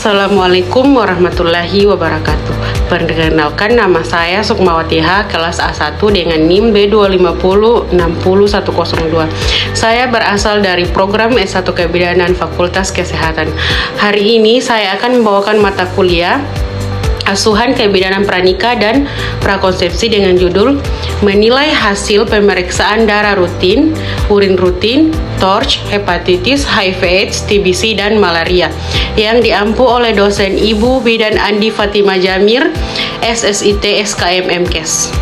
Assalamualaikum warahmatullahi wabarakatuh. Perkenalkan, nama saya Sukmawati H, kelas A1 dengan NIM B250600102. Saya berasal dari program S1 Kebidanan Fakultas Kesehatan. Hari ini saya akan membawakan mata kuliah Asuhan Kebidanan Pranikah dan Prakonsepsi dengan judul Menilai Hasil Pemeriksaan Darah Rutin, Urin Rutin, TORCH, Hepatitis, HIV/AIDS, TBC, dan Malaria yang diampu oleh dosen Ibu Bidan Andi Fatima Jamir, SSIT SKM MKes.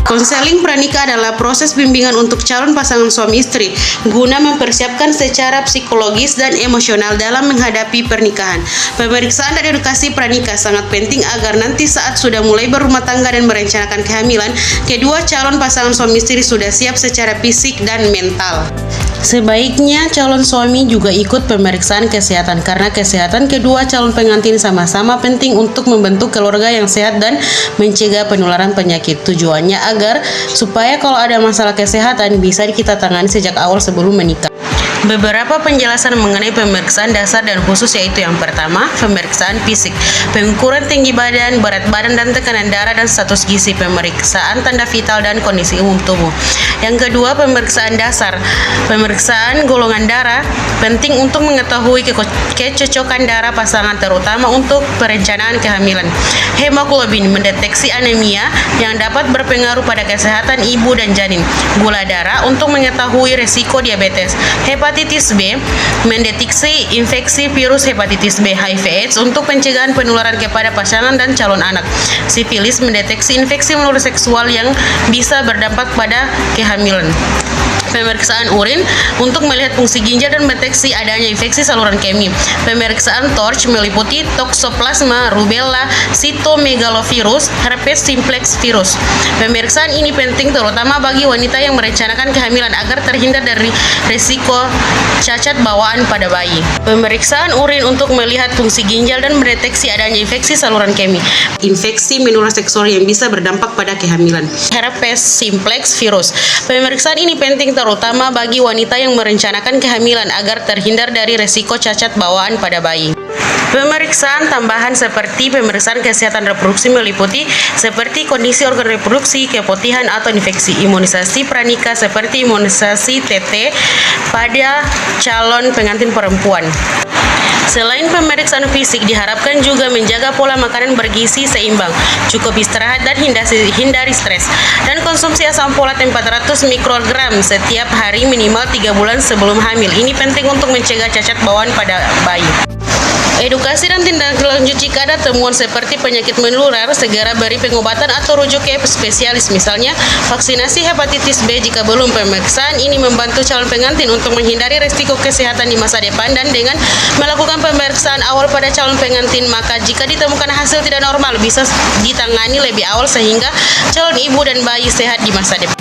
Konseling pranikah adalah proses bimbingan untuk calon pasangan suami istri guna mempersiapkan secara psikologis dan emosional dalam menghadapi pernikahan. Pemeriksaan dan edukasi pranikah sangat penting agar nanti saat sudah mulai berumah tangga dan merencanakan kehamilan, kedua calon pasangan suami istri sudah siap secara fisik dan mental. Sebaiknya calon suami juga ikut pemeriksaan kesehatan karena kesehatan kedua calon pengantin sama-sama penting untuk membentuk keluarga yang sehat dan mencegah penularan penyakit. Tujuannya agar supaya kalau ada masalah kesehatan bisa kita tangani sejak awal sebelum menikah. Beberapa penjelasan mengenai pemeriksaan dasar dan khusus yaitu yang pertama, pemeriksaan fisik, pengukuran tinggi badan, berat badan dan tekanan darah dan status gizi, pemeriksaan tanda vital dan kondisi umum tubuh. Yang kedua, pemeriksaan dasar, pemeriksaan golongan darah, penting untuk mengetahui kecocokan darah pasangan terutama untuk perencanaan kehamilan. Hemoglobin, mendeteksi anemia yang dapat berpengaruh pada kesehatan ibu dan janin. Gula darah untuk mengetahui resiko diabetes. Hepatitis B, mendeteksi infeksi virus hepatitis B. HIV/AIDS untuk pencegahan penularan kepada pasangan dan calon anak. Sifilis, mendeteksi infeksi menular seksual yang bisa berdampak pada kehamilan. Pemeriksaan urin untuk melihat fungsi ginjal dan mendeteksi adanya infeksi saluran kemih. Pemeriksaan TORCH meliputi toksoplasma, rubella, sitomegalovirus, herpes simplex virus. Pemeriksaan ini penting terutama bagi wanita yang merencanakan kehamilan agar terhindar dari risiko cacat bawaan pada bayi. Pemeriksaan urin untuk melihat fungsi ginjal dan mendeteksi adanya infeksi saluran kemih. Infeksi menular seksual yang bisa berdampak pada kehamilan. Herpes simplex virus. Pemeriksaan ini penting terutama bagi wanita yang merencanakan kehamilan agar terhindar dari resiko cacat bawaan pada bayi. Pemeriksaan tambahan seperti pemeriksaan kesehatan reproduksi meliputi seperti kondisi organ reproduksi, keputihan atau infeksi, imunisasi pranikah seperti imunisasi TT pada calon pengantin perempuan. Selain pemeriksaan fisik, diharapkan juga menjaga pola makanan bergizi seimbang, cukup istirahat dan hindari stres, dan konsumsi asam folat 400 mikrogram setiap hari minimal 3 bulan sebelum hamil. Ini penting untuk mencegah cacat bawaan pada bayi. Edukasi dan tindak lanjut jika ada temuan seperti penyakit menular, segera beri pengobatan atau rujuk ke spesialis, misalnya vaksinasi hepatitis B jika belum. Pemeriksaan ini membantu calon pengantin untuk menghindari risiko kesehatan di masa depan, dan dengan melakukan pemeriksaan awal pada calon pengantin, maka jika ditemukan hasil tidak normal bisa ditangani lebih awal sehingga calon ibu dan bayi sehat di masa depan.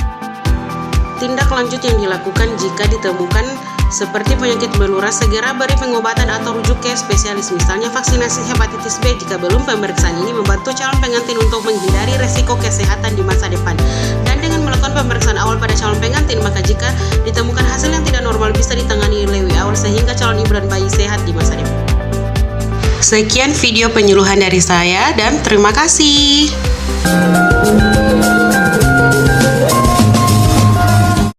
Tindak lanjut yang dilakukan jika ditemukan seperti penyakit menular, segera beri pengobatan atau rujuk ke spesialis, misalnya vaksinasi hepatitis B jika belum. Pemeriksaan ini membantu calon pengantin untuk menghindari resiko kesehatan di masa depan, dan dengan melakukan pemeriksaan awal pada calon pengantin, maka jika ditemukan hasil yang tidak normal bisa ditangani lebih awal sehingga calon ibu dan bayi sehat di masa depan. Sekian video penyuluhan dari saya dan terima kasih.